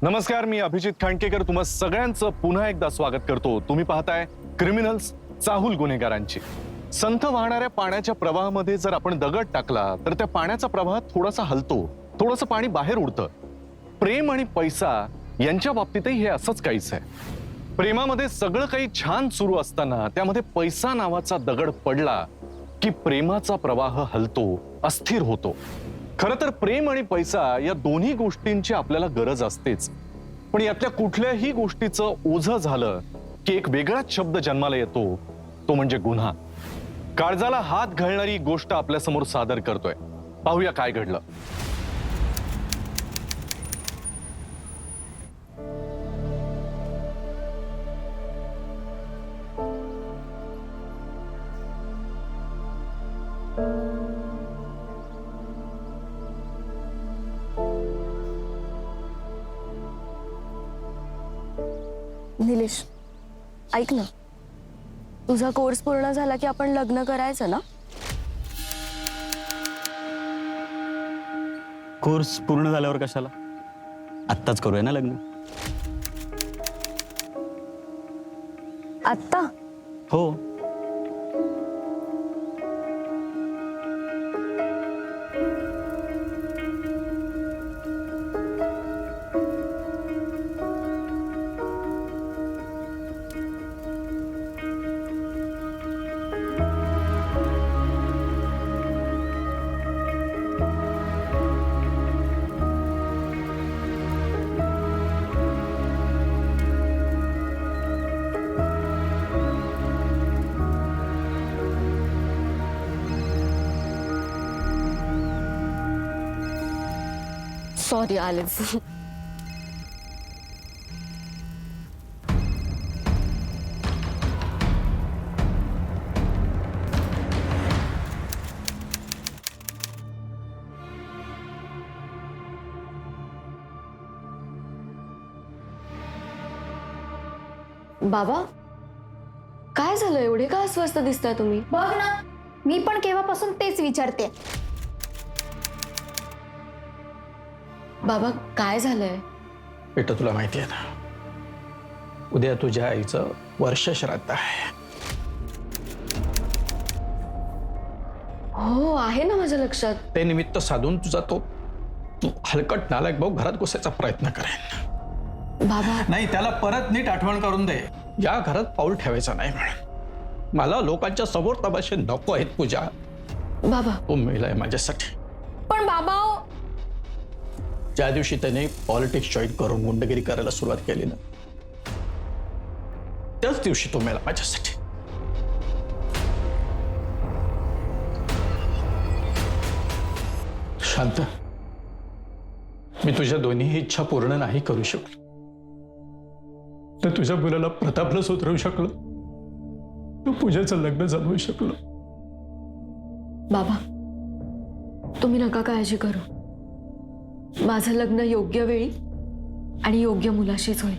नमस्कार, मी अभिजित खांडकेकर तुम्हा सगळ्यांचं पुन्हा एकदा स्वागत करतो। तुम्ही पाहताय क्रिमिनल्स, चाहूल गुन्हेगारांची। संथ वाहणाऱ्या पाण्याच्या प्रवाहामध्ये जर आपण दगड टाकला तर त्या पाण्याचा प्रवाह थोडासा हलतो, थोडंसं पाणी बाहेर उडतं। प्रेम आणि पैसा यांच्या बाबतीतही हे असंच काहीच आहे। प्रेमामध्ये सगळं काही छान सुरू असताना त्यामध्ये पैसा नावाचा दगड पडला की प्रेमाचा प्रवाह हलतो, अस्थिर होतो। खरं तर प्रेम आणि पैसा या दोन्ही गोष्टींची आपल्याला गरज असतेच, पण यातल्या कुठल्याही गोष्टीचं ओझं झालं की एक वेगळाच शब्द जन्माला येतो, तो म्हणजे गुन्हा। काळजाला हात घालणारी गोष्ट आपल्यासमोर सादर करतोय। पाहूया काय घडलं। निलेश, ऐक ना, तुझा कोर्स पूर्ण झाला की आपण लग्न करायचं ना? कोर्स पूर्ण झाल्यावर कशाला? आत्ताच करूया ना लग्न। आत्ता? हो। सॉरी आलेच। बाबा, काय झालं? एवढे का अस्वस्थ दिसताय तुम्ही? बघ ना, मी पण केव्हापासून तेच विचारते। बाबा, काय झालंय? बेटा, तुला माहिती आहे ना, उद्या तुझ्या आईचं वर्ष श्राद्ध आहे। हो, आहे ना माझ्या लक्षात। ते निमित्त साधून तुझा तो हलकट नालायक भाऊ घरात घुसायचा प्रयत्न करेन। बाबा, नाही, त्याला परत नीट आठवण करून दे, या घरात पाऊल ठेवायचं नाही म्हणून। मला लोकांच्या समोर तमाशे नको आहेत पूजा। बाबा, तो मेलाय माझ्यासाठी। पण बाबा, ज्या दिवशी त्याने पॉलिटिक्स जॉईन करून गुंडगिरी करायला सुरुवात केली ना, त्याच दिवशी तो मेला माझ्यासाठी। शांत, मी तुझ्या दोन्ही इच्छा पूर्ण नाही करू शकलो, तर तुझ्या मुलाला प्रतापला सुधरवू शकलो, तर पूजेचं लग्न जमवू शकलो। बाबा, तुम्ही नका काळजी करू। माझं लग्न योग्य वेळी आणि योग्य मुलाशीच होईल।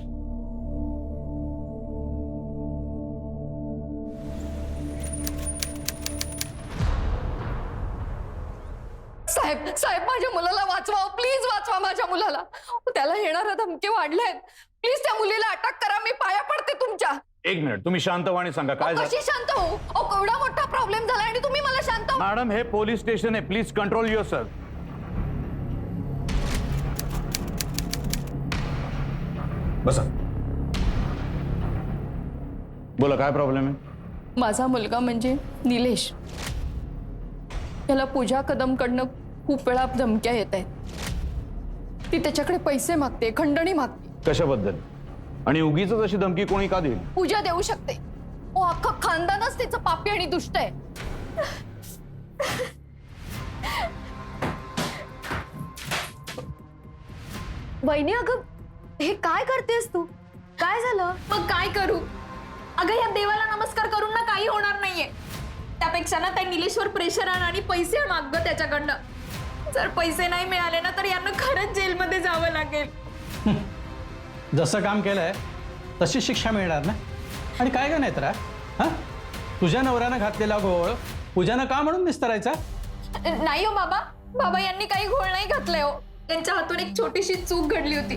साहेब, साहेब, माझ्या मुलाला वाचवा, प्लीज वाचवा माझ्या मुलाला। त्याला येणाऱ्या धमकी वाढल्यात। प्लीज त्या मुलीला अटक करा, मी पाया पडते तुमच्या। एक मिनिट, तुम्ही शांतपणे सांगा काय झालं। कशी शांत हो? केवढा मोठा प्रॉब्लेम झाला आणि तुम्ही मला शांत हो? मॅडम, हे पोलीस स्टेशन आहे, प्लीज कंट्रोल युअरसेल्फ। बसा, बोला काय प्रॉब्लेम आहे। माझा मुलगा म्हणजे निलेश, त्याला पूजा कदमकडनं खूप वेळा धमक्या येत आहेत। ती त्याच्याकडे पैसे मागते, खंडणी मागते। कशाबद्दल? आणि उगीच अशी धमकी कोणी का देईल? पूजा देऊ शकते। अख्खं खानदानच तिचं पापी आणि दुष्ट आहे। वहिनी, अगं हे काय करतेस तू? काय झालं? मग काय करू? अगं, या देवाला नमस्कार करून ना काही होणार नाहीये। त्यापेक्षा ना त्या निलेशवर प्रेशर आण आणि पैसे माग गं त्याच्याकडनं। जर पैसे नाही मिळाले ना, तर यांना खरंच जेलमध्ये जावं लागेल। जसं काम केलंय तशी शिक्षा मिळणार ना। आणि काय का नाही तर हा, तुझ्या नवऱ्यानं घातलेला घोळ पूजानं का म्हणून निस्तरायचा? नाही हो बाबा, बाबा यांनी काही घोळ नाही घातलाय हो। त्यांच्या हातून एक छोटीशी चूक घडली होती।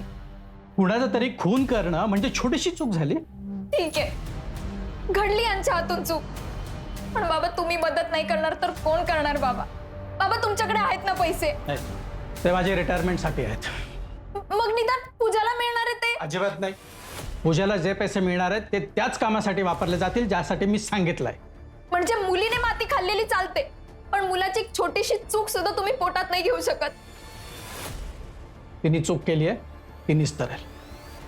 कुणाचा तरी खून करणं म्हणजे छोटीशी चूक झाली. ठीक आहे, घडली यांच्या हातून चूक, पण बाबा तुम्ही मदत नाही करणार तर कोण करणार? बाबा बाबा तुमच्याकडे आहेत ना पैसे? नाही, ते माझे रिटायरमेंटसाठी आहेत. मग निदान पूजाला मिळणार आहे ते? अजिबात नाही. पूजाला जे पैसे मिळणार आहेत ते त्याच कामासाठी वापरले जातील ज्यासाठी मी सांगितलंय. म्हणजे मुलीने माती खाल्लेली चालते, पण मुलाची एक छोटीशी चूक सुद्धा तुम्ही पोटात नाही घेऊ शकत. तिने चूक केली आहे, तिनेच तरेल.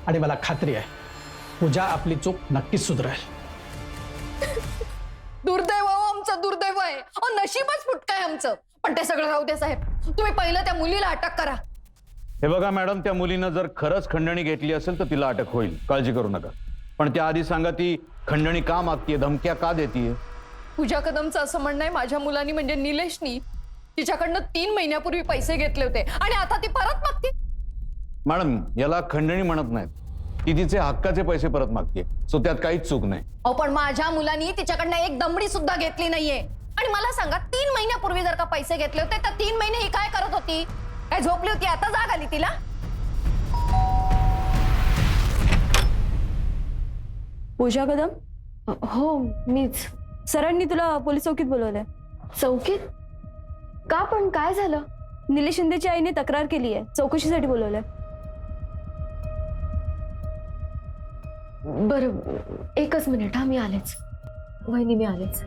आणि मला खात्री आहे पूजा आपली चूक नक्कीच सुधरेल. दुर्दैव हो, आमचं दुर्दैव आहे. नशीबच फुटकं आहे आमचं. पण ते सगळं राहू दे साहेब, तुम्ही पहिलं त्या मुलीला अटक करा. हे बघा मॅडम, त्या मुलीनं जर खरंच खंडणी घेतली असेल तर तिला अटक होईल, काळजी करू नका. पण त्याआधी सांगा, ती खंडणी का मागतीये, धमक्या का देतीये? पूजा कदमचं असं म्हणणं आहे माझ्या मुलांनी म्हणजे निलेशनी तिच्याकडनं 3 महिन्यापूर्वी पैसे घेतले होते आणि आता ती परत मागते. मॅडम, याला खंडणी म्हणत नाहीत. ती तिचे हक्काचे पैसे परत मागते, सो त्यात काहीच चूक नाही. अहो पण माझ्या मुलांनी तिच्याकडनं एक दमडी सुद्धा घेतली नाहीये. आणि मला सांगा, 3 महिन्यापूर्वी जर का पैसे घेतले होते तर 3 महिने ही काय करत होती? काय झोपली होती? आता जाग आली तिला? पूजा कदम? हो मीच. सरांनी तुला पोलीस चौकीत बोलवलंय. चौकीत? का पण काय झालं? निलेश शिंदेच्या आईने तक्रार केली आहे, चौकशीसाठी बोलवलंय. बरं, एकच मिनिट हा, मी आलेच. वहिनी मी आलेच.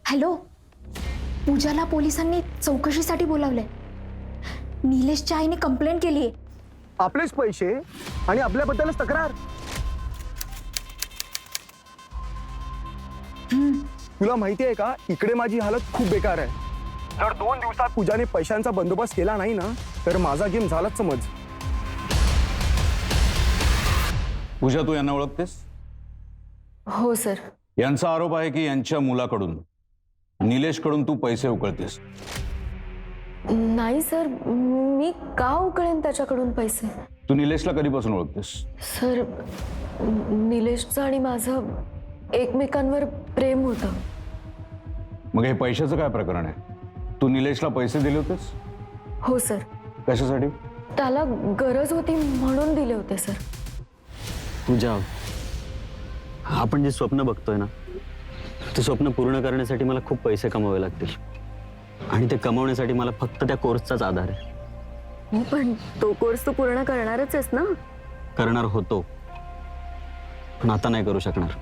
हॅलो, पूजाला पोलिसांनी चौकशीसाठी बोलावलंय. निलेशच्या आईने कंप्लेंट केली आहे. आपलेच पैसे आणि आपल्याबद्दलच तक्रार. तुला माहिती आहे का, इकडे माझी हालत खूप बेकार आहे. जर 2 दिवसात पूजाने पैशांचा बंदोबस्त केला नाही ना तर माझा गेम झालाच समज. पूजा, तू यांना ओळखतेस? हो सर. यांचा आरोप आहे की यांच्या मुलाकडून, निलेशकडून तू पैसे उकळतेस. नाही सर, मी का उकळेन त्याच्याकडून पैसे? तू निलेशला कधीपासून ओळखतेस? सर, निलेशचं आणि माझं एकमेकांवर प्रेम होतं. मग हे पैशाचं काय प्रकरण आहे? तू निलेशला पैसे दिले होतेस? हो सर. कशासाठी? त्याला गरज होती म्हणून दिले होते सर. पूजा, आपण जे स्वप्न बघतोय ना, ते स्वप्न पूर्ण करण्यासाठी मला खूप पैसे कमवावे लागतील. आणि ते कमवण्यासाठी मला फक्त त्या कोर्सचाच आधार आहे. पण तो कोर्स तू पूर्ण करणारच आहेस ना? करणार होतो, पण आता नाही करू शकणार.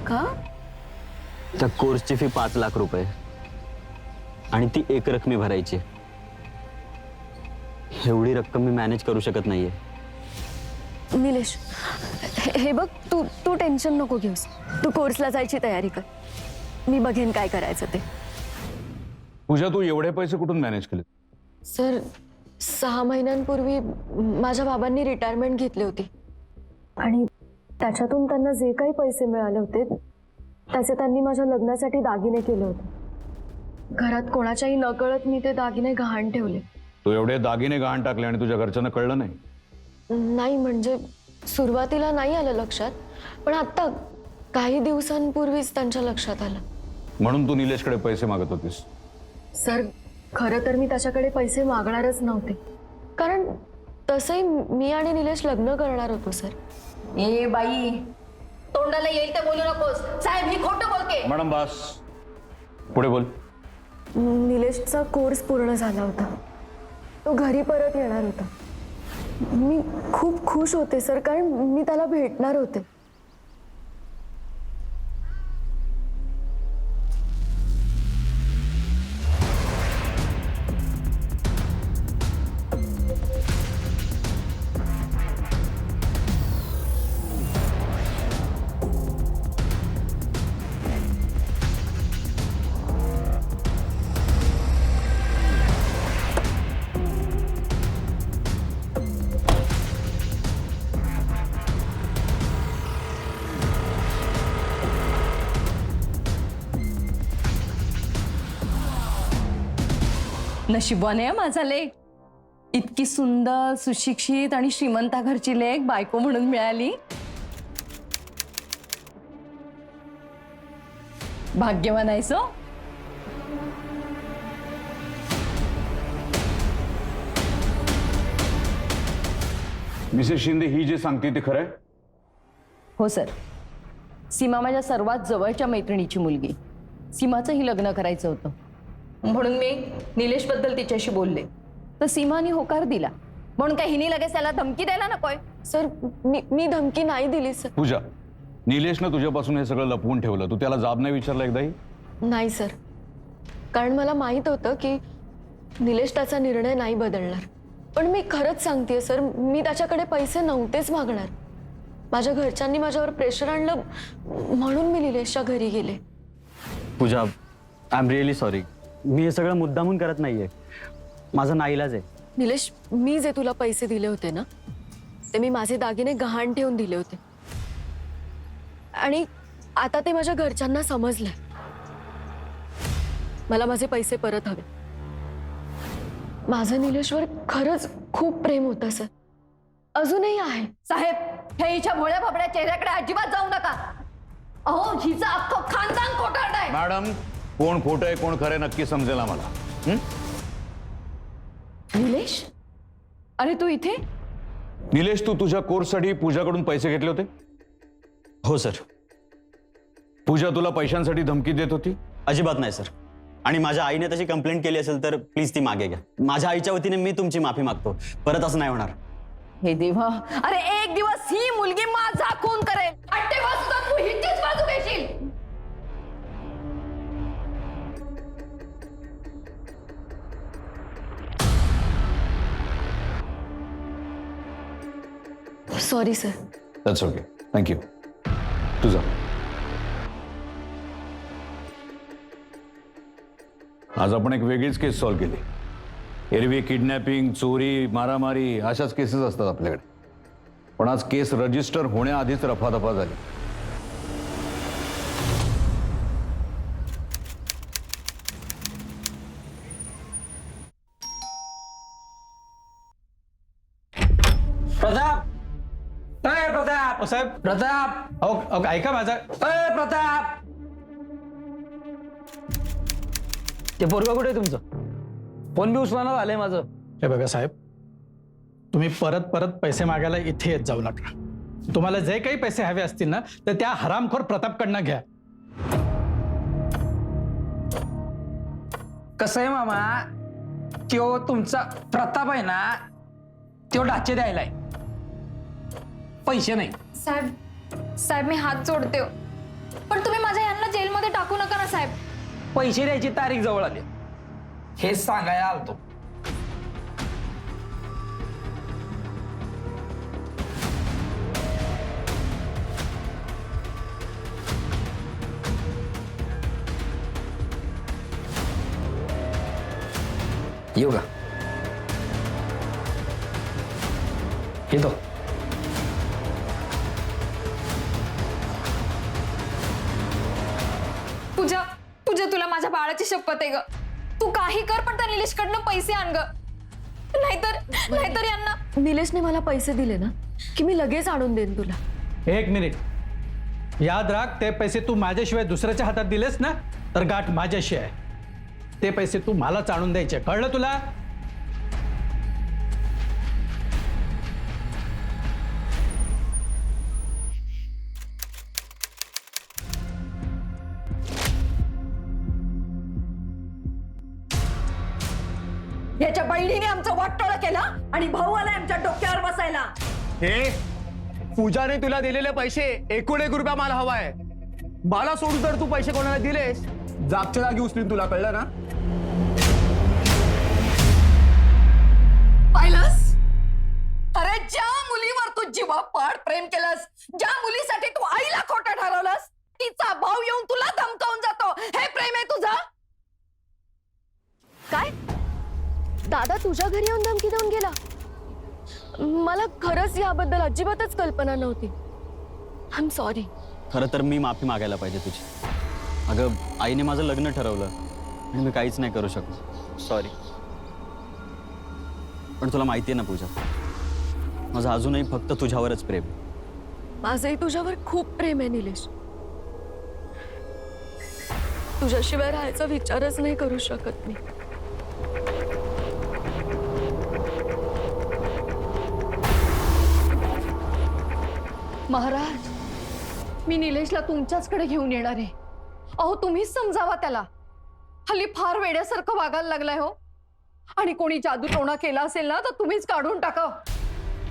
का? त्या कोर्सची फी 5 लाख रुपये आणि ती एकरकमी भरायची. एवढी रक्कम मी मॅनेज करू शकत नाहीये. निलेश, हे बघ, तू टेन्शन नको घेऊस. तू कोर्सला जायची तयारी कर, मी बघेन काय करायचं ते. पूजा, तू एवढे पैसे कुठून मॅनेज केले? सर, 6 महिन्यांपूर्वी माझ्या बाबांनी रिटायरमेंट घेतली होती आणि त्याच्यातून त्यांना जे काही पैसे मिळाले होते त्याचे त्यांनी माझ्या लग्नासाठी दागिने केले होते. घरात कोणाच्याही नकळत मी ते दागिने गहाण ठेवले. तू एवढे दागिने गहाण टाकले आणि तुझ्या घरच्यांना कळलं नाही? नाही, म्हणजे सुरुवातीला नाही आलं लक्षात, पण आता काही दिवसांपूर्वीच त्यांच्या लक्षात आलं. म्हणून तू निलेशकडे पैसे मागत होतीस? सर, खरं तर मी त्याच्याकडे पैसे मागणारच नव्हते, कारण तसंही मी आणि निलेश लग्न करणार होतो सर. ए बाई, तोंडाला येईल ते बोलू नकोस. साहेब, मी खोटं बोलते. मॅडम बास, पुढे बोल. निलेशचा कोर्स पूर्ण झाला होता, तो घरी परत येणार होता. मी खूप खुश होते सर, कारण मी त्याला भेटणार होते. नशिबाने आहे माझा लेक. इतकी सुंदर सुशिक्षित आणि श्रीमंता घरची लेक बायको म्हणून मिळाली. भाग्यवान आहेस हो. मिसेस शिंदे ही जे सांगते ते खरं आहे? हो सर. सीमा माझ्या सर्वात जवळच्या मैत्रिणीची मुलगी. सीमाचंही लग्न करायचं होतं, म्हणून मी निलेशबद्दल तिच्याशी बोलले तर सीमाने होकार दिला. म्हणून काय हिने लगेच त्याला धमकी द्यायला नकोय. सर मी धमकी नाही दिली सर. पूजा, निलेशनं तुझ्यापासून हे सगळं लपवून ठेवलं. तू त्याला जाब नाही विचारला एकदाही? नाही सर, कारण मला माहित होतं की निलेश त्याचा निर्णय नाही बदलणार. पण मी खरंच सांगतेय सर, मी त्याच्याकडे पैसे नव्हतेच मागणार. माझ्या घरच्यांनी माझ्यावर प्रेशर आणलं म्हणून मी निलेशच्या घरी गेले. पूजा, आय एम रिअली सॉरी. मी हे सगळं मुद्दामून करत नाहीये. माझा नाईलाज आहे. निलेश, मी जे तुला पैसे दिले होते ना, ते मी माझे दागिने गहाण ठेवून दिले होते. आणि आता ते माझ्या घरच्यांना समजलंय. मला माझे पैसे परत हवे. माझं निलेशवर खरंच खूप प्रेम होतं सर, अजूनही आहे. साहेब, हे हिच्या भोळ्या भाबड्या चेहऱ्याकडे अजिबात जाऊ नका. अहो, हिचं अख्खं खानदान खोटारड आहे. मॅडम, कोण खोटं आहे कोण खरं आहे नक्की समजेल आम्हाला. निलेश, अरे तू इथे? निलेश, तू तुझ्या कोर्ससाठी पूजाकडून पैसे घेतले होते? हो सर. पूजा तुला पैशांसाठी धमकी देत होती? अजिबात नाही सर. आणि माझ्या आईने तशी कंप्लेंट केली असेल तर प्लीज ती मागे घ्या. माझ्या आईच्या वतीने मी तुमची माफी मागतो. परत असं नाही होणार. हे देवा, अरे एक दिवस ही मुलगी माझा खून करेल आणि तेव्हा सुद्धा तू हिचीच बाजू घेशील. Sorry sir. That's okay, thank you. तुझा आज आपण एक वेगळीच केस सॉल्व्ह केली. एरवी किडनॅपिंग, चोरी, मारामारी अशाच केसेस असतात आपल्याकडे, पण आज केस रजिस्टर होण्याआधीच रफादफा झाली. प्रताप, अय प्रताप, साहेब, प्रताप, अहो ऐका माझा. अय प्रताप. ते पोरगा कुठे आहे तुमचं? फोन बी उचलणार आलंय माझं. हे बघा साहेब, तुम्ही परत परत पैसे मागायला इथे येत जाऊ नका. तुम्हाला जे काही पैसे हवे असतील ना, तर त्या हरामखोर प्रतापकडनं घ्या. कसं आहे मामा, त्यो तुमचा प्रताप आहे ना, त्यो ढाचे द्यायलाय, पैसे नाही. साहेब मी हात जोडते हो. पण तुम्ही माझ्या यांना जेलमध्ये टाकू नका ना साहेब. पैसे द्यायची तारीख जवळ आली, हेच सांगायला आलतो. येऊ का? येतो. पूजा, तुला माझ्या बाळाची शपथ आहे ग. तू काही कर पण त्या निलेशकडनं पैसे आण ग. नाहीतर यांना. निलेशने मला पैसे दिले ना की मी लगेच आणून देईन तुला. एक मिनिट, याद राख, ते पैसे तू माझ्याशिवाय दुसऱ्याच्या हातात दिलेस ना, तर गाठ माझ्याशी आहे. ते पैसे तू मलाच आणून द्यायचे, कळलं तुला? याच्या बहिणीने आमचं वाटोळं केलं आणि भाऊ आला आमच्या डोक्यावर बसायला. हे पूजाने तुला दिलेले पैसे 1 रुपया मला हवाय. मला सोडून जर तू पैसे कोणाला दिलेस, जागच्या जागी उचलीन तुला, कळलं ना? पाहिलंस? अरे ज्या मुलीवर तू जीवापाड प्रेम केलंस, ज्या मुलीसाठी तू आईला खोटं ठरवलंस, तिचा भाऊ येऊन तुला धमकावून जातो. हे प्रेम आहे तुझं? काय? दादा तुझ्या घरी येऊन धमकी देऊन गेला? मला खरंच याबद्दल अजिबातच कल्पना नव्हती. I am sorry. खरं तर मी माफी मागायला पाहिजे तुझी. अगं, आईने माझं लग्न ठरवलं आणि मी काहीच नाही करू शकलो. सॉरी. पण तुला माहिती आहे ना पूजा, माझं अजूनही फक्त तुझ्यावरच प्रेम आहे. माझंही तुझ्यावर खूप प्रेम आहे निलेश. तुझ्याशिवाय राहायचा विचारच नाही करू शकत मी. महाराज, मी निलेशला तुमच्याचकडे घेऊन येणार आहे. अहो तुम्हीच समजावा त्याला. हल्ली फार वेड्यासारखं वागायला लागलाय हो. आणि कोणी जादू टोणा केला असेल ना तर तुम्हीच काढून टाका.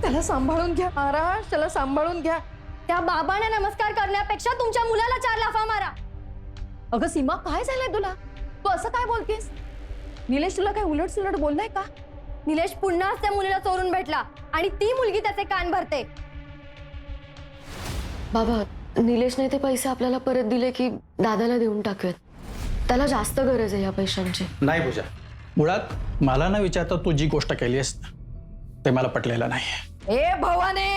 त्याला सांभाळून घ्या महाराज, त्याला सांभाळून घ्या. त्या बाबाने नमस्कार करण्यापेक्षा तुमच्या मुलाला 4 लाफा मारा. अगं सीमा, काय झालंय तुला? तू असं काय बोलतेस? निलेश तुला काय उलट सुलट बोललाय का? निलेश पुन्हाच त्या मुलीला चोरून भेटला आणि ती मुलगी त्याचे कान भरते. बाबा, निलेशने ते पैसे आपल्याला परत दिले की दादाला देऊन टाकूयात. त्याला जास्त गरज आहे या पैशांची. नाही पूजा, मुळात मला न विचारता तू जी गोष्ट केली आहेस ते मला पटलेलं नाही. ए भवाने,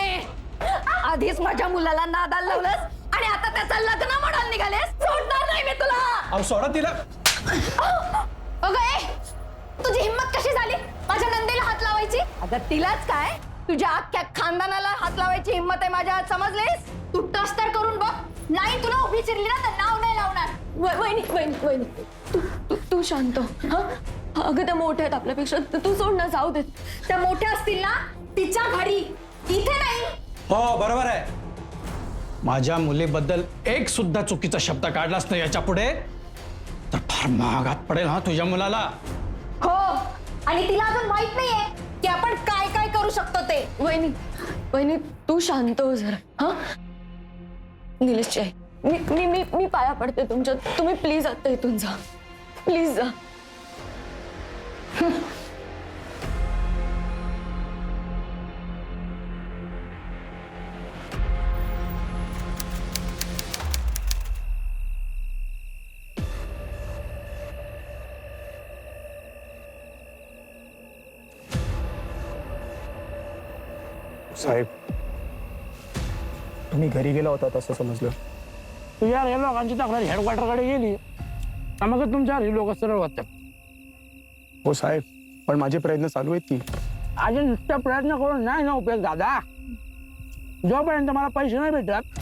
आधीच माझ्या मुलाला नादाला लावलंस आणि आता त्याचं लग्न म्हणायला निघालेस. सोडणार नाही मी तुला. अहो सोडा तिला. अगं ए, तुझी हिम्मत कशी झाली माझ्या नंदीला हात लावायची? अगं तिलाच काय, तुझ्या अख्ख्या खानदानाला हात लावायची हिंमत आहे माझ्या हात, समजलीस? तू टच तर करून बघ. नाही तुला उभी चिरली ना तर नाव नाही लावणार. वहिनी वहिनी वहिनी, तू शांत हो. हा, अगं त्या मोठ्या आहेत आपल्यापेक्षा. तू सोड ना, जाऊ देत. त्या मोठ्या असतील ना तिच्या घरी, इथे नाही. हो बरोबर आहे. माझ्या मुलीबद्दल एक सुद्धा चुकीचा शब्द काढलास नाही याच्या पुढे तर फार महागात पडेल हा तुझ्या मुलाला. हो, आणि तिला अजून माहित नाहीये की आपण काय काय करू शकतो ते. वहिनी वहिनी, तू शांत हो जरा. हा, निलेशची आई, मी पाया पडते तुमच्या. तुम्ही प्लीज आता इथून जा, प्लीज जा. साहेब, तुम्ही घरी गेला होता असं समजलं. तुझ्या या लोकांची तक्रार हेडक्वार्टरकडे गेली मग तुमच्या लोक सरळ होतात. हो साहेब, पण माझे प्रयत्न चालू आहेत की. अजून नुसतं प्रयत्न करून नाही ना उपयोग दादा. जोपर्यंत मला पैसे नाही भेटत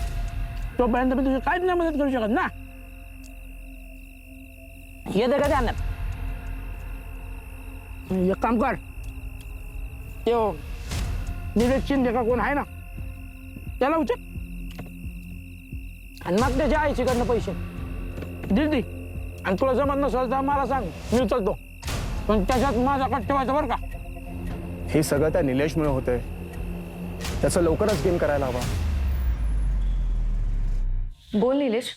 तोपर्यंत मी तुझी काहीच नाही मदत करू शकत ना. येते का ध्यानात? एक काम कर, ते निलेश शिंदे का कोण आहे ना त्याला उचल आणि मग त्याच्या आईशीकडनं पैसे दे. आणि तुला जमत नसेल तर मला सांग, मी उचलतो. पण त्याच्यात माझा कट ठेवायचा बरं का. हे सगळं त्या निलेशमुळे होतंय. त्याचं लवकरच गेम करायला हवा. बोल निलेश.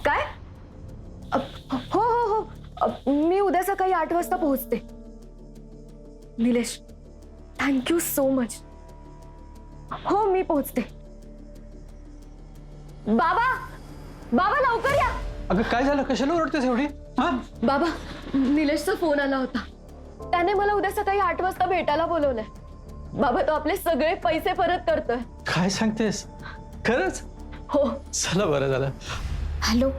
काय? हो हो हो, मी उद्या सकाळी 8 वाजता पोहोचते. Nilesh, thank you so much. हो, मी पोहोचते. बाबा, बाबा लवकर या. अगं काय झालं, कशाला ओरडतेस एवढी? हा, बाबा, निलेशचा फोन आला होता. त्याने मला उद्या सकाळी 8 वाजता भेटायला बोलवलंय. बाबा, तो आपले सगळे पैसे परत करतोय. काय सांगतेस? खरंच? हो. चला बरं झालं. हॅलो,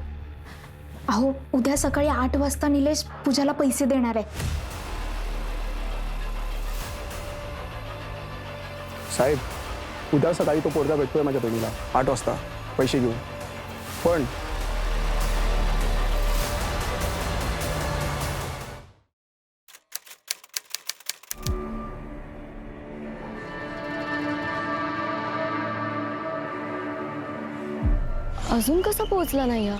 अहो उद्या सकाळी 8 वाजता निलेश पूजाला पैसे देणार आहे. साहेब, उद्या सकाळी तो पोरगा भेटतोय माझ्या बहिणीला 8 वाजता पैसे घेऊन. पण अजून कसा पोहोचला नाही हा?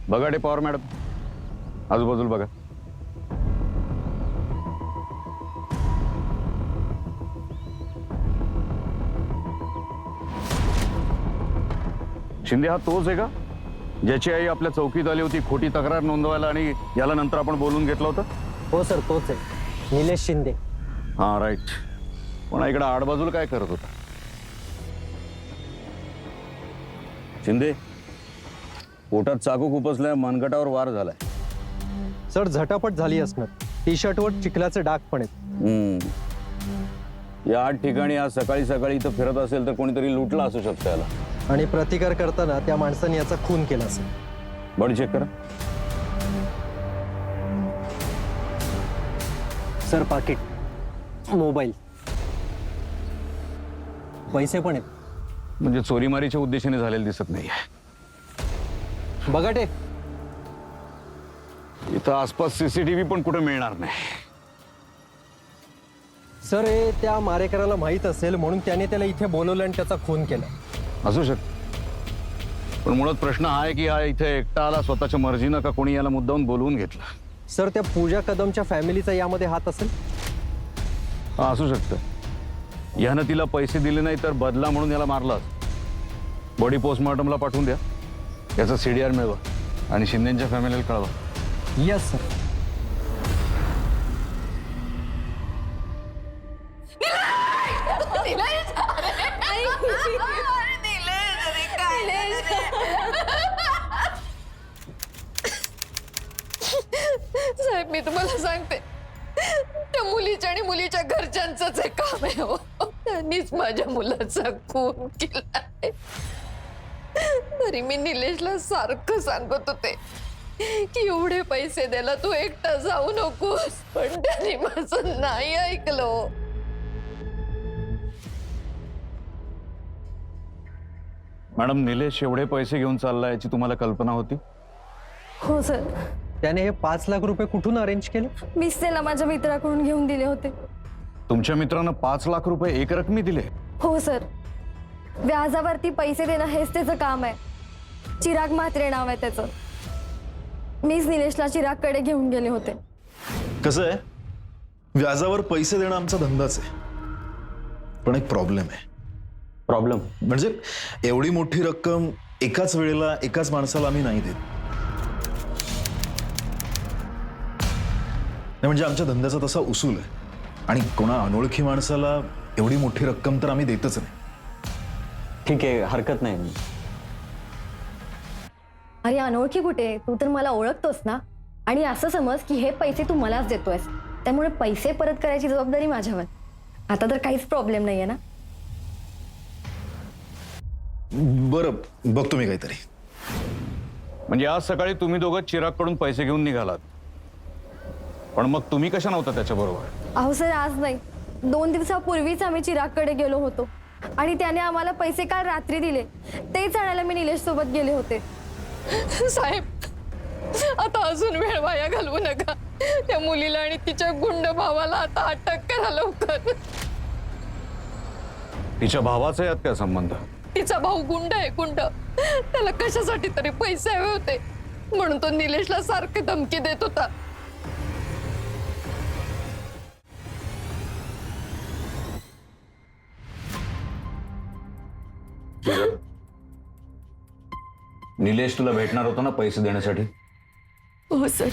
बघा डे पवार मॅडम, आजूबाजूला बघा. शिंदे हा तोच आहे का ज्याची आई आपल्या चौकीत आली होती खोटी तक्रार नोंदवायला आणि याला नंतर आपण बोलून घेतलं होतं? हो सर, तोच आहे निलेश शिंदे. हा राईट. पण इकडे आडबाजूला काय करत होता? शिंदे, पोटात चाकू खुपसल्या, मनगटावर वार झालाय. सर झटापट झाली असणार. टी शर्टवर चिखलाचे डाग पण आहेत. या ठिकाणी आज सकाळी सकाळी इथं फिरत असेल तर कोणीतरी लुटला असू शकतं याला. आणि प्रतिकार करताना त्या माणसाने याचा खून केला असेल. बॉडी चेक करा. सर पाकिट, मोबाईल, पैसे पण आहेत. म्हणजे चोरीमारीच्या उद्देशाने झालेलं दिसत नाहीये. बघा ते इथं आसपास सीसीटीव्ही पण कुठे मिळणार नाही. सर हे त्या मारेकऱ्याला माहीत असेल म्हणून त्याने त्याला इथे बोलवलं आणि त्याचा खून केला. असू शकतं. पण मुळात प्रश्न हा आहे की हा इथे एकटा आला स्वतःच्या मर्जीनं का कोणी याला मुद्दामून बोलवून घेतलं. सर त्या पूजा कदमच्या फॅमिलीचा यामध्ये हात असेल. हा असू शकतं. यानं तिला पैसे दिले नाही तर बदला म्हणून याला मारलाच. बॉडी पोस्टमॉर्टमला पाठवून द्या. याचा CDR मिळवा आणि शिंदेच्या फॅमिलीला कळवा. Yes sir. साहेब मी तुम्हाला सांगते त्या मुलीच्या आणि मुलीच्या घरच्यांचंच हे काम आहे हो. त्यांनीच माझ्या मुलाचा खून केलाय. तरी मी निलेशला सारखं सांगत होते की एवढे पैसे द्यायला तू एकटा जाऊ नकोस, पण त्याने माझं नाही ऐकलं. मॅडम, निलेश एवढे पैसे घेऊन चालला याची तुम्हाला कल्पना होती? हो सर. त्याने हे 5 लाख रुपये कुठून अरेंज केले? मीच त्याला माझ्या मित्राकडून घेऊन दिले होते. तुमच्या मित्रानं 5 लाख रुपये एक रकमी दिले? हो सर. व्याजावरती पैसे देणं हेच त्याचं काम आहे. चिराग म्हात्रे नाव आहे त्याचं. मीच निलेशला चिरागकडे घेऊन गेले होते. कसं आहे, व्याजावर पैसे देणं आमचा धंदाच आहे. पण एक प्रॉब्लेम आहे. प्रॉब्लेम म्हणजे एवढी मोठी रक्कम एकाच वेळेला एकाच माणसाला आम्ही नाही देत. नाही म्हणजे आमच्या धंद्याचा तसा उसूल आहे. आणि कोणा अनोळखी माणसाला एवढी मोठी रक्कम तर आम्ही देतच नाही. ठीक आहे, हरकत नाही. अरे अनोळखी कुठे, तू तर मला ओळखतोस ना. आणि असं समज की हे पैसे तू मलाच देतोयस, त्यामुळे पैसे परत करायची जबाबदारी माझ्यावर. आता तर काहीच प्रॉब्लेम नाहीये ना. बरं, बघतो मी काहीतरी. म्हणजे आज सकाळी तुम्ही दोघं चिरागकडून पैसे घेऊन निघालात, पण मग तुम्ही कशा नव्हता त्याच्याबरोबर? अहो सर, आज नाही, 2 दिवसापूर्वीच आम्ही चिरागकडे गेलो होतो आणि त्याने आम्हाला पैसे काल रात्री दिले. तेच आणायला मी निलेश सोबत गेले होते. साहेब, आता अजून वेळ वाया घालवू नका. त्या मुलीला आणि तिच्या गुंड भावाला आता अटक करा लवकर. तिच्या भावाचा यात काय संबंध? तिचा भाऊ गुंड आहे, गुंड. त्याला कशासाठी तरी पैसे हवे होते म्हणून तो निलेशला सारखी धमकी देत होता. निलेश तुला भेटणार होता ना पैसे देण्यासाठी? हो सर.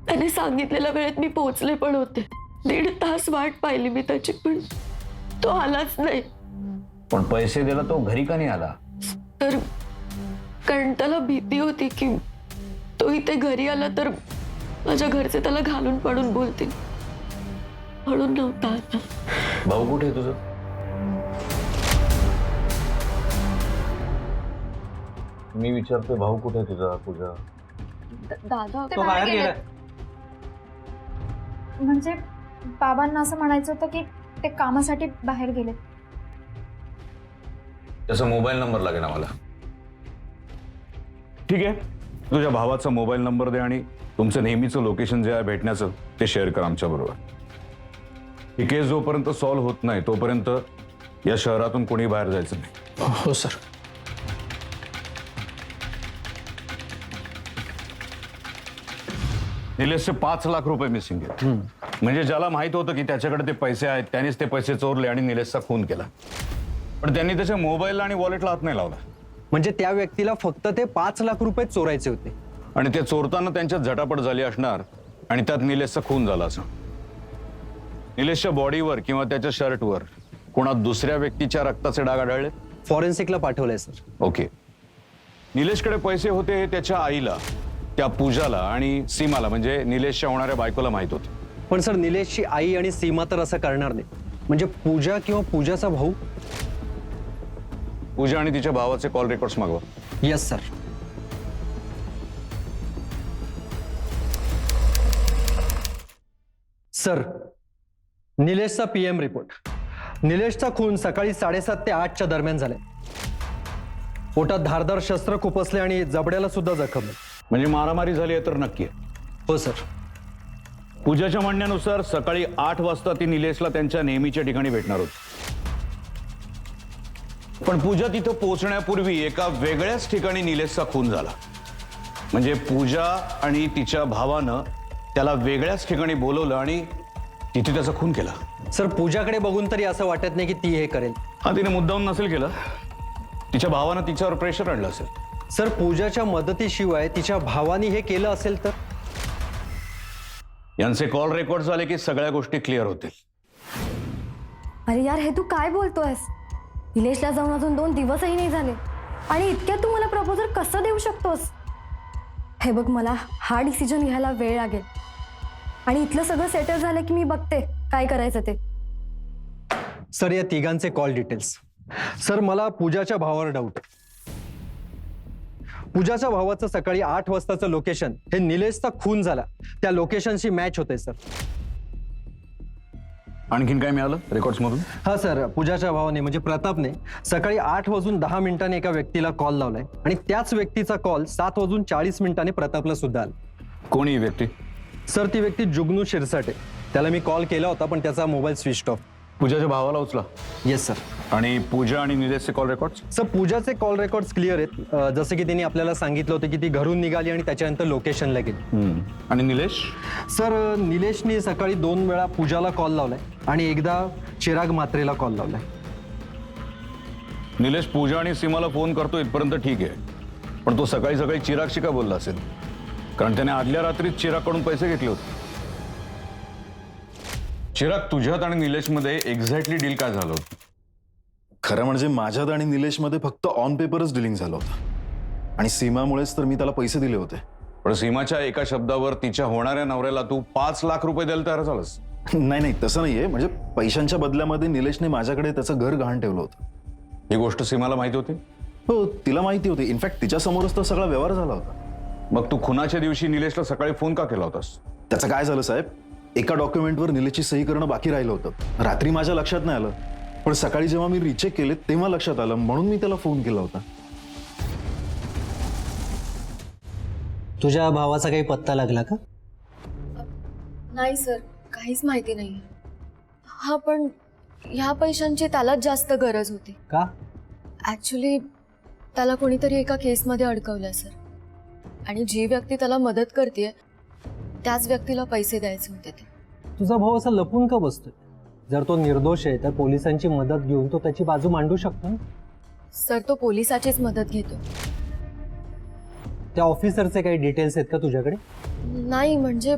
त्याने सांगितलेल्या वेळेत मी पोहोचले पण होते. 1.5 तास वाट पाहिली मी त्याची, पण तो आलाच नाही. पण पैसे द्यायला तो घरी का नाही आला? तर कारण त्याला भीती होती की तो इथे घरी आला तर माझ्या घरचे त्याला घालून पाडून बोलतील, म्हणून नव्हता आता. भाऊ कुठे आहे तुझं? मी विचारतोय भाऊ कुठे आहे तुझा? पूजा, दादा तो बाहेर गेला. म्हणजे बाबांना असं म्हणायचं होतं की ते कामासाठी बाहेर गेले. त्याचा मोबाईल नंबर लागेल आम्हाला. ठीक आहे, तुझ्या भावाचा मोबाईल नंबर दे आणि तुमचं नेहमीचं लोकेशन जे आहे भेटण्याचं ते शेअर कर आमच्या बरोबर. ही केस जोपर्यंत सॉल्व्ह होत नाही तोपर्यंत या शहरातून कोणी बाहेर जायचं नाही. हो सर. निलेशचे 5 लाख रुपये मिसिंग आहेत. म्हणजे ज्याला माहित होतं की त्याच्याकडे ते पैसे आहेत त्यानेच ते पैसे चोरले आणि निलेशचा खून केला. पण त्यांनी त्याच्या मोबाईलला आणि वॉलेटला हात नाही लावला. म्हणजे त्या व्यक्तीला फक्त ते 5 लाख रुपये चोरायचे होते आणि ते चोरताना त्यांच्यात झटापट झाली असणार आणि त्यात निलेशचा खून झाला असं. निलेशच्या बॉडीवर किंवा त्याच्या शर्टवर कोणा दुसऱ्या व्यक्तीच्या रक्ताचे डाग आढळले? फॉरेन्सिकला पाठवलंय सर. ओके. निलेशकडे पैसे होते हे त्याच्या आईला त्या पूजाला आणि सीमाला म्हणजे निलेशच्या होणाऱ्या बायकोला माहित होते. पण सर निलेशची आई आणि सीमा तर असं करणार नाही. म्हणजे पूजा किंवा पूजाचा भाऊ. पूजा आणि तिच्या भावाचे कॉल रेकॉर्ड्स मागवा. Yes sir. सर निलेशचा PM रिपोर्ट. निलेशचा खून सकाळी 7:30 ते 8च्या दरम्यान झालाय. पोटात धारदार शस्त्र खुपसले आणि जबड्याला सुद्धा जखम आहे. म्हणजे मारामारी झाली आहे तर नक्की आहे. हो सर. पूजाच्या म्हणण्यानुसार सकाळी 8 वाजता ती निलेशला त्यांच्या नेहमीच्या ठिकाणी भेटणार होती. पण पूजा तिथं पोहोचण्यापूर्वी एका वेगळ्याच ठिकाणी निलेशचा खून झाला. म्हणजे पूजा आणि तिच्या भावानं त्याला वेगळ्याच ठिकाणी बोलवलं आणि तिथे त्याचा खून केला. सर पूजाकडे बघून तरी असं वाटत नाही की ती हे करेल. हा, तिने मुद्दाम नसेल केलं. तिच्या भावानं तिच्यावर प्रेशर आणलं असेल. सर पूजाच्या मदतीशिवाय तिच्या भावाने हे केलं असेल तर. यांचे कॉल रेकॉर्ड झाले की सगळ्या गोष्टी क्लिअर होतील. अरे यार, हे तू काय बोलतोयस? निलेशला जाऊन अजून 2 दिवसही नाही झाले आणि इतक्यात तू मला प्रपोजल कसं देऊ शकतोस? हे बघ, मला हा डिसिजन घ्यायला वेळ लागेल आणि इथलं सगळं सेटल झालं की मी बघते काय करायचं ते. सर या तिघांचे कॉल डिटेल्स. सर मला पूजाच्या भावावर डाऊट. पूजाच्या भावाचं सकाळी 8 वाजताचं लोकेशन हे निलेशचा खून झाला त्या लोकेशनशी मॅच होते सर. आणखीन काय मिळालं रेकॉर्ड्स मधून? हा सर, पूजाच्या भावाने म्हणजे प्रतापने सकाळी 8:10 एका व्यक्तीला कॉल लावलाय आणि त्याच व्यक्तीचा कॉल 7:40 प्रतापला सुद्धा आला. कोणी व्यक्ती? सर ती व्यक्ती जुगनू शिरसाटे. त्याला मी कॉल केला होता पण त्याचा मोबाईल स्विच ऑफ. पूजाच्या भावाला उचला. Yes sir. आणि पूजा आणि निलेशचे कॉल रेकॉर्ड्स? सर पूजाचे कॉल रेकॉर्ड्स क्लिअर आहेत. जसं की त्यांनी आपल्याला सांगितलं होतं की ती घरून निघाली आणि त्याच्यानंतर लोकेशनला गेली. आणि निलेश? सर निलेशने सकाळी 2 वेळा पूजाला कॉल लावलाय आणि एकदा चिराग मात्रेला कॉल लावलाय. निलेश पूजा आणि सीमाला फोन करतो इथपर्यंत ठीक आहे, पण तो सकाळी सकाळी चिरागशी का बोलला असेल? कारण त्याने आदल्या रात्रीच चिरागकडून पैसे घेतले होते. चिराग, तुझ्यात आणि निलेशमध्ये एक्झॅक्टली डील काय झालं होतं? खरं म्हणजे माझ्यात आणि निलेशमध्ये फक्त ऑन पेपरच डिलिंग झालं होतं आणि सीमामुळेच तर मी त्याला पैसे दिले होते. पण सीमाच्या एका शब्दावर तिच्या होणाऱ्या नवऱ्याला तू 5 लाख रुपये द्यायला तयार झालास? नाही तसं नाहीये. म्हणजे पैशांच्या बदल्यामध्ये निलेशने माझ्याकडे त्याचं घर गहाण ठेवलं होतं. ही गोष्ट सीमाला माहिती होती? हो, तिला माहिती होती. इनफॅक्ट तिच्या समोरच तर सगळा व्यवहार झाला होता. मग तू खुनाच्या दिवशी निलेशला सकाळी फोन का केला होतास? त्याचं काय झालं साहेब, एका डॉक्युमेंटवर निलेशची सही करणं बाकी राहिलं होतं. रात्री माझ्या लक्षात नाही आलं, पण सकाळी जेव्हा मी रिचेक केले तेव्हा लक्षात आलं, म्हणून मी त्याला फोन केला होता. तुझ्या भावाचा काही पत्ता लागला का? नाही सर, काहीच माहिती नाही. हा, पण ह्या पैशांची त्यालाच जास्त गरज होती. का? ॲक्च्युली त्याला कोणीतरी एका केसमध्ये अडकवलं सर, आणि जी व्यक्ती त्याला मदत करते त्याच व्यक्तीला पैसे द्यायचे होते ते. तुझा भाऊ असा लपून का बसतोय? जर तो निर्दोष आहे तर पोलिसांची मदत घेऊन तो त्याची बाजू मांडू शकतो ना. सर तो पोलिसाचीच मदत घेतो. त्या ऑफिसरचे काही डिटेल्स आहेत का तुझ्याकडे? नाही, म्हणजे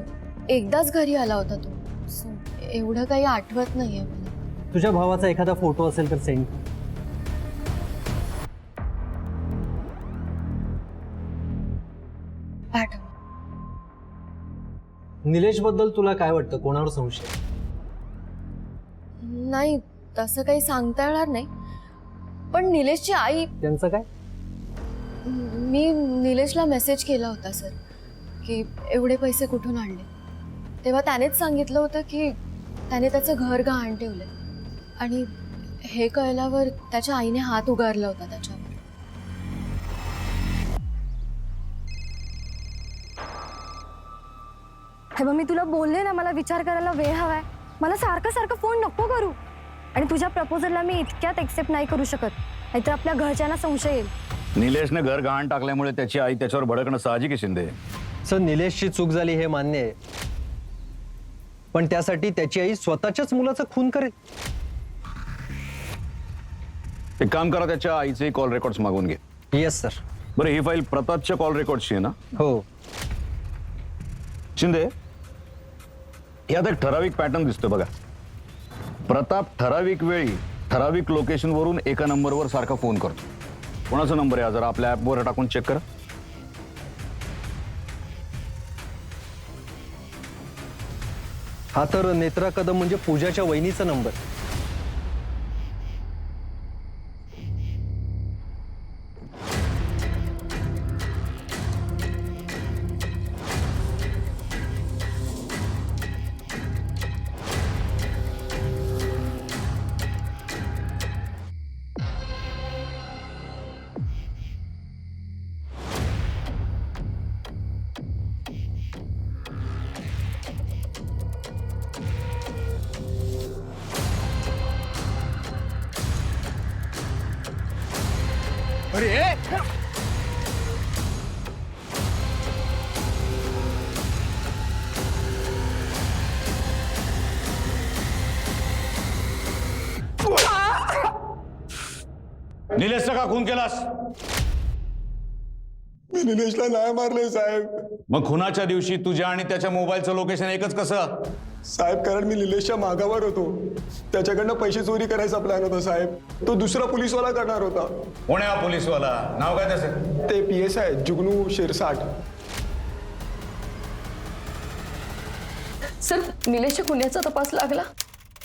एकदाच घरी आला होता तो. So, एवढं काही आठवत नाहीये मला. तुझ्या भावाचा एखादा फोटो असेल तर सेंड. पाठव. निलेश बद्दल तुला काय वाटतं? कोणावर संशय? नाही, तसं काही सांगता येणार नाही. पण निलेशची आई. त्यांचं काय? मी निलेशला मेसेज केला होता सर की एवढे पैसे कुठून आणले. तेव्हा त्यानेच सांगितलं होतं की त्याने त्याचं घर गहाण ठेवलंय आणि हे कळल्यावर त्याच्या आईने हात उगारला होता त्याच्यावर. हे बघ, मी तुला बोलले ना, मला विचार करायला वेळ हवाय. मला सारखं सारखं फोन नको करू. आणि तुझ्या प्रपोजलला मी इतक्यात एक्सेप्ट नाही करू शकत, नाहीतर आपल्या घरच्यांना संशय येईल. निलेशने घर गहाण टाकल्यामुळे त्याची आई त्याच्यावर भडकणं साहजिक आहे शिंदे. सर निलेशची चूक झाली हे मान्य आहे, पण त्यासाठी त्याची आई स्वतःच्याच मुलाचा खून करेल? एक काम करा, त्याच्या आईचे कॉल रेकॉर्ड्स मागून घे. Yes sir. बरं, ही फाईल प्रतापच्या कॉल रेकॉर्डची आहे ना? हो. शिंदे, यात एक ठराविक पॅटर्न दिसतोय बघा. प्रताप ठराविक वेळी ठराविक लोकेशनवरून एका नंबरवर सारखा फोन करतो. कोणाचा नंबर आहे जरा आपल्या ॲपवर टाकून चेक करा. हा तर नेत्रा कदम म्हणजे पूजाच्या वहिनीचा नंबर. निलेशचा का खून केलास? मी निलेशला नाही मारले साहेब. मग खुनाच्या दिवशी तुझ्या आणि त्याच्या मोबाईलचं लोकेशन एकच कसं? साहेब कारण मी निलेशच्या मागावर होतो. त्याच्याकडनं पैसे चोरी करायचा प्लॅन होता साहेब. तो दुसरा पोलीसवाला करणार होता. कोण आहे हा पोलीसवाला? नाव काय त्याचं? ते PSI जुगनू शिरसाट. सर, निलेशच्या खुन्याचा तपास लागला?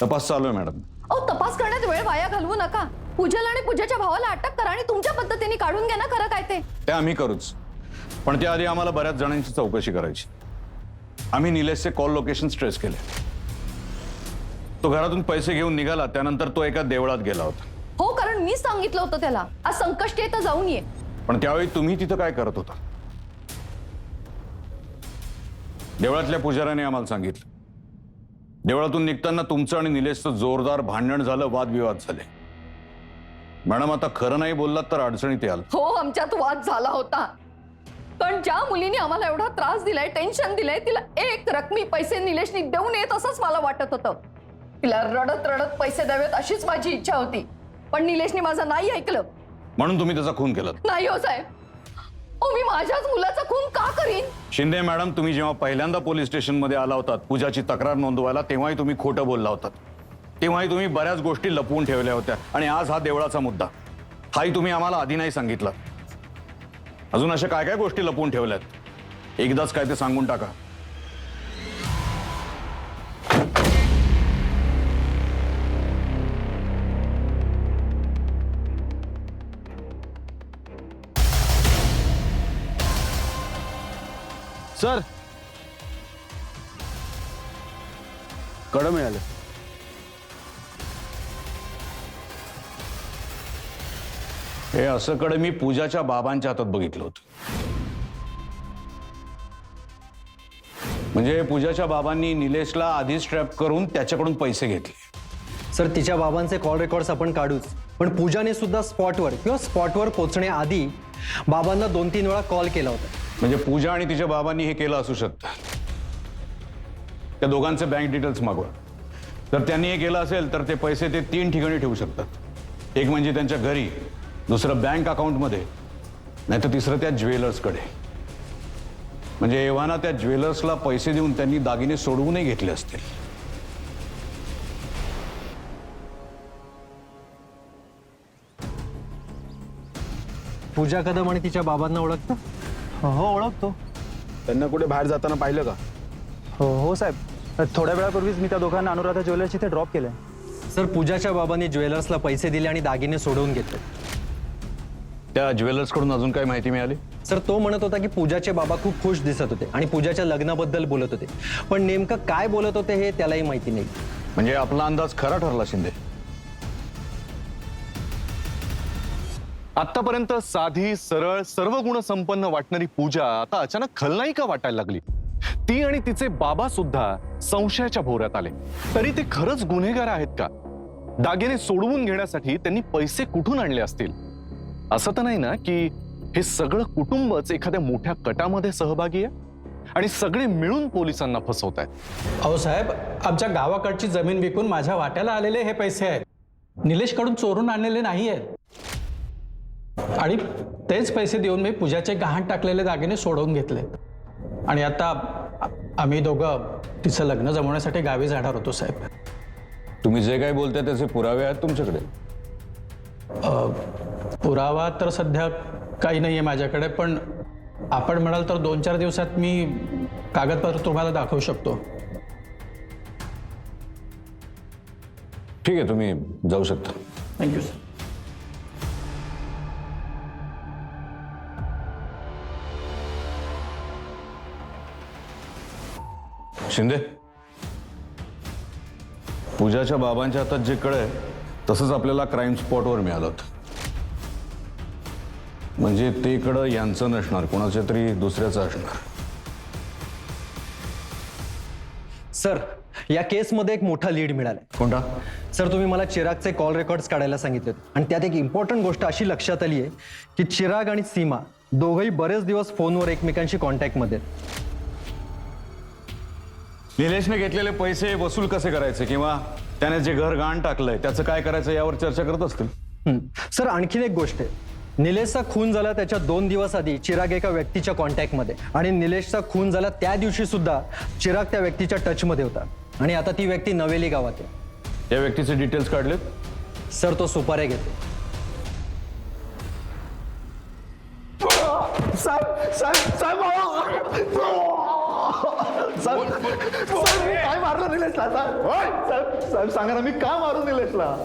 तपास चालू आहे मॅडम. अहो, तपास करण्यात वेळ वाया घालवू नका. पूजाला आणि पूजाच्या भावाला अटक करा आणि तुमच्या पद्धतीने काढून घ्या ना खरं काय ते. ते आम्ही करूच, पण त्याआधी आम्हाला बऱ्याच जणांची चौकशी करायची. आम्ही निलेशचे कॉल लोकेशन ट्रेस केले. तो घरातून पैसे घेऊन निघाला, त्यानंतर तो एका देवळात गेला होता. हो, कारण मी सांगितलं होतं त्याला आज संकष्टी आहे तर जाऊन ये. पण त्यावेळी तुम्ही तिथं काय करत होता? देवळातल्या पुजाऱ्याने आम्हाला सांगितलं. देवळातून निघताना तुमचं आणि निलेशचं जोरदार भांडण झालं, वादविवाद झाले. मॅडम, आता खरं नाही बोललात तर अडचणीत याल. हो, आमच्यात वाद झाला होता. पण ज्या मुलीने आम्हाला एवढा त्रास दिलाय, टेन्शन दिलंय, तिला एक रकमी पैसे निलेशनी देऊ नयेत असंच मला वाटत होतं. तिला रडत रडत पैसे द्यावेत अशीच माझी इच्छा होती. पण निलेशनी माझं नाही ऐकलं. म्हणून तुम्ही त्याचा खून केलात? नाही हो साहेब. ओ, मी माझ्याच मुलाचा खून का करीन? शिंदे मॅडम, तुम्ही जेव्हा पहिल्यांदा पोलीस स्टेशनमध्ये आला होतात पूजाची तक्रार नोंदवायला, तेव्हाही तुम्ही खोटं बोलला होतात. तेव्हाही तुम्ही बऱ्याच गोष्टी लपवून ठेवल्या होत्या. आणि आज हा देवळाचा मुद्दा, हाही तुम्ही आम्हाला आधी नाही सांगितलं. अजून अशा काय काय गोष्टी लपवून ठेवल्यात? एकदाच काय ते सांगून टाका. सर, कडं मिळालं. हे असं कडे मी पूजाच्या बाबांच्या हातात बघितलं होतं. म्हणजे पूजाच्या बाबांनी निलेशला आधीच ट्रॅप करून त्याच्याकडून पैसे घेतले. सर, तिच्या बाबांचे कॉल रेकॉर्ड्स आपण काढूच, पण पूजाने सुद्धा स्पॉटवर पोहोचण्याआधी बाबांना 2-3 वेळा कॉल केला होता. म्हणजे पूजा आणि तिच्या बाबांनी हे केलं असू शकतं. त्या दोघांचे बँक डिटेल्स मागवा. जर त्यांनी हे केलं असेल तर ते पैसे ते 3 ठिकाणी ठेवू शकतात. एक म्हणजे त्यांच्या घरी, दुसरं बँक अकाउंटमध्ये, नाही तर तिसरं त्या ज्वेलर्सकडे. म्हणजे एव्हाना त्या ज्वेलर्सला पैसे देऊन त्यांनी दागिने सोडवूनही घेतले असतील. पूजा कदम आणि तिच्या बाबांना ओळखता? हो, ओळखतो. त्यांना कुठे बाहेर जाताना पाहिलं का? हो साहेब, थोड्या वेळापूर्वीच मी त्या दोघांना अनुराधा ज्वेलर्स इथे ड्रॉप केलंय. सर, पूजाच्या बाबांनी ज्वेलर्सला पैसे दिले आणि दागिने सोडवून घेतले. त्या ज्वेलर्सकडून अजून काय माहिती मिळाली? सर, तो म्हणत होता की पूजाचे बाबा खूप खुश दिसत होते आणि पूजाच्या लग्नाबद्दल बोलत होते. पण नेमकं काय बोलत होते हे त्यालाही माहिती नाही. म्हणजे आपला अंदाज खरा ठरला शिंदे. आतापर्यंत साधी, सरळ, सर्व गुण संपन्न वाटणारी पूजा आता अचानक खलनायिका वाटायला लागली. ती आणि तिचे बाबा सुद्धा संशयाच्या भोवऱ्यात आले. तरी ते खरंच गुन्हेगार आहेत का? दागिने सोडवून घेण्यासाठी त्यांनी पैसे कुठून आणले असतील? असं तर नाही ना की हे सगळं कुटुंबच एखाद्या मोठ्या कटामध्ये सहभागी आहे आणि सगळे मिळून पोलिसांना फसवत आहेत? अहो साहेब, आमच्या गावाकडची जमीन विकून माझ्या वाट्याला आलेले हे पैसे आहेत. निलेशकडून चोरून आणलेले नाही आहेत. आणि तेच पैसे देऊन मी पूजाचे गहाण टाकलेले दागिने सोडवून घेतले. आणि आता आम्ही दोघं तिचं लग्न जमवण्यासाठी गावी जाणार होतो साहेब. तुम्ही जे काही बोलताय त्याचे पुरावे आहेत तुमच्याकडे? पुरावा तर सध्या काही नाही आहे माझ्याकडे, पण आपण म्हणाल तर 2-4 दिवसात मी कागदपत्र तुम्हाला दाखवू शकतो. ठीक आहे, तुम्ही जाऊ शकता. Thank you sir. शिंदे, पूजाच्या बाबांच्या हातात जे कळय तसंच आपल्याला क्राईम स्पॉटवर मिळालं होतं. म्हणजे ते कळं यांचं नसणार, कोणाच्या तरी दुसऱ्याचं असणार. सर, या केसमध्ये एक मोठा लीड मिळालाय. कोणता? सर, तुम्ही मला चिरागचे कॉल रेकॉर्ड्स काढायला सांगितले आणि त्यात एक इम्पॉर्टंट गोष्ट अशी लक्षात आली आहे की चिराग आणि सीमा दोघंही बरेच दिवस फोनवर एकमेकांशी कॉन्टॅक्टमध्ये आहेत. निलेशने घेतलेले पैसे वसूल कसे करायचे किंवा त्याने जे घर गाण टाकलंय त्याचं काय करायचं यावर चर्चा करत असतील. सर, आणखीन एक गोष्ट आहे. निलेशचा खून झाला त्याच्या 2 दिवस आधी चिराग एका व्यक्तीच्या कॉन्टॅक्टमध्ये आणि निलेशचा खून झाला त्या दिवशी सुद्धा चिराग त्या व्यक्तीच्या टचमध्ये होता आणि आता ती व्यक्ती नवेली गावात आहे. या व्यक्तीचे डिटेल्स काढलेत? सर, तो सुपाऱ्या घेतो. काय मारलं निलेशला? साहेब सांगा ना, मी का मारू निलेशला?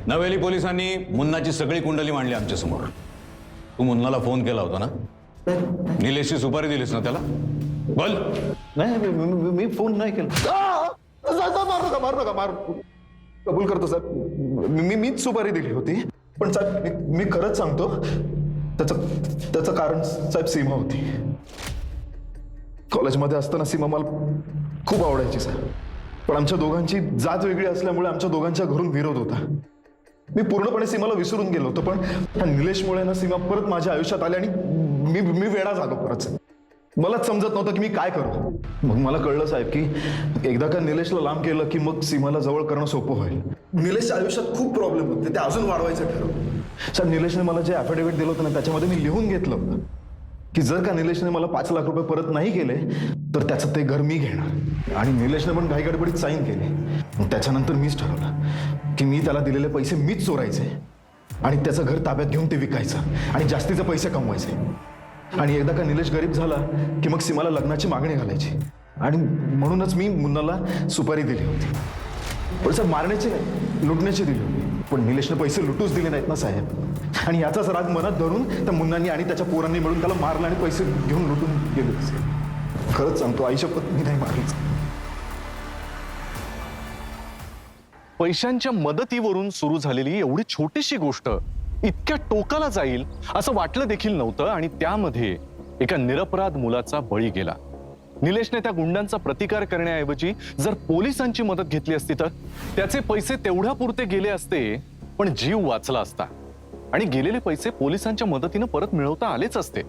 नवेली पोलिसांनी मुन्नाची सगळी कुंडली मांडली आमच्या समोर. तू मुन्नाला फोन केला होता ना? निलेशची सुपारी दिलीस ना त्याला? बोल. नाही, मी फोन नाही केला. मारू नका. कबूल करतो साहेब, मीच सुपारी दिली होती. पण साहेब, मी खरंच सांगतो, त्याचं कारण साहेब सीमा होती. कॉलेजमध्ये असताना सीमा मला खूप आवडायची साहेब. पण आमच्या दोघांची जात वेगळी असल्यामुळे आमच्या दोघांच्या घरून विरोध होता. मी पूर्णपणे सीमाला विसरून गेलो होतो, पण ह्या निलेशमुळे ना सीमा परत माझ्या आयुष्यात आली आणि मी वेडा झालो परत. मलाच समजत नव्हतं की मी काय करू. मग मला कळलं साहेब की एकदा का निलेशला लांब केलं की मग सीमाला जवळ करणं सोपं होईल. निलेशच्या आयुष्यात खूप प्रॉब्लेम होते, ते अजून वाढवायचं ठरवलं. साहेब, निलेशने मला जे ॲफिडेव्हिट दिलं होतं ना, त्याच्यामध्ये मी लिहून घेतलं होतं की जर का निलेशने मला 5 लाख रुपये परत नाही केले तर त्याचं ते घर मी घेणार. आणि निलेशने पण काही गडबडीत साईन केली. मग त्याच्यानंतर मीच ठरवलं की मी त्याला दिलेले पैसे मीच चोरायचे आणि त्याचं घर ताब्यात घेऊन ते विकायचं आणि जास्तीचे पैसे कमवायचे. आणि एकदा का निलेश गरीब झाला की मग सीमाला लग्नाची मागणी घालायची. आणि म्हणूनच मी मुन्नाला सुपारी दिली होती. पण साहेब, मारण्याची नाही, लुटण्याची दिली होती. पण निलेशने पैसे लुटूच दिले नाहीत ना साहेब. आणि याचाच राग मनात धरून त्या मुन्नांनी आणि त्याच्या पोरांनी मिळून त्याला मारलं आणि पैसे घेऊन लुटून गेले. खरंच सांगतो, आईशपथ मी नाही मारलीच. पैशांच्या मदतीवरून सुरू झालेली एवढी छोटीशी गोष्ट इतक्या टोकाला जाईल असं वाटलं देखील नव्हतं. आणि त्यामध्ये एका निरपराध मुलाचा बळी गेला. निलेशने त्या गुंडांचा प्रतिकार करण्याऐवजी जर पोलिसांची मदत घेतली असती तर त्याचे पैसे तेवढ्यापुरते गेले असते, पण जीव वाचला असता आणि गेलेले पैसे पोलिसांच्या मदतीनं परत मिळवता आलेच असते.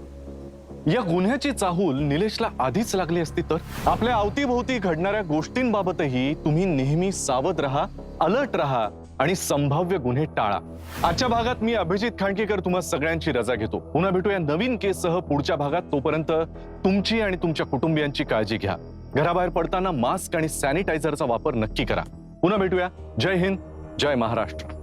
या गुन्ह्याची चाहूल निलेशला आधीच लागली असती तर. आपल्या अवतीभोवती घडणाऱ्या गोष्टींबाबतही तुम्ही नेहमी सावध राहा, अलर्ट राहा आणि संभाव्य गुन्हे टाळा. आजच्या भागात मी अभिजित खांडकेकर तुम्हा सगळ्यांची रजा घेतो. पुन्हा भेटूया नवीन केससह पुढच्या भागात. तोपर्यंत तुमची आणि तुमच्या कुटुंबियांची काळजी घ्या. घराबाहेर पडताना मास्क आणि सॅनिटायझरचा वापर नक्की करा. पुन्हा भेटूया. जय हिंद, जय महाराष्ट्र.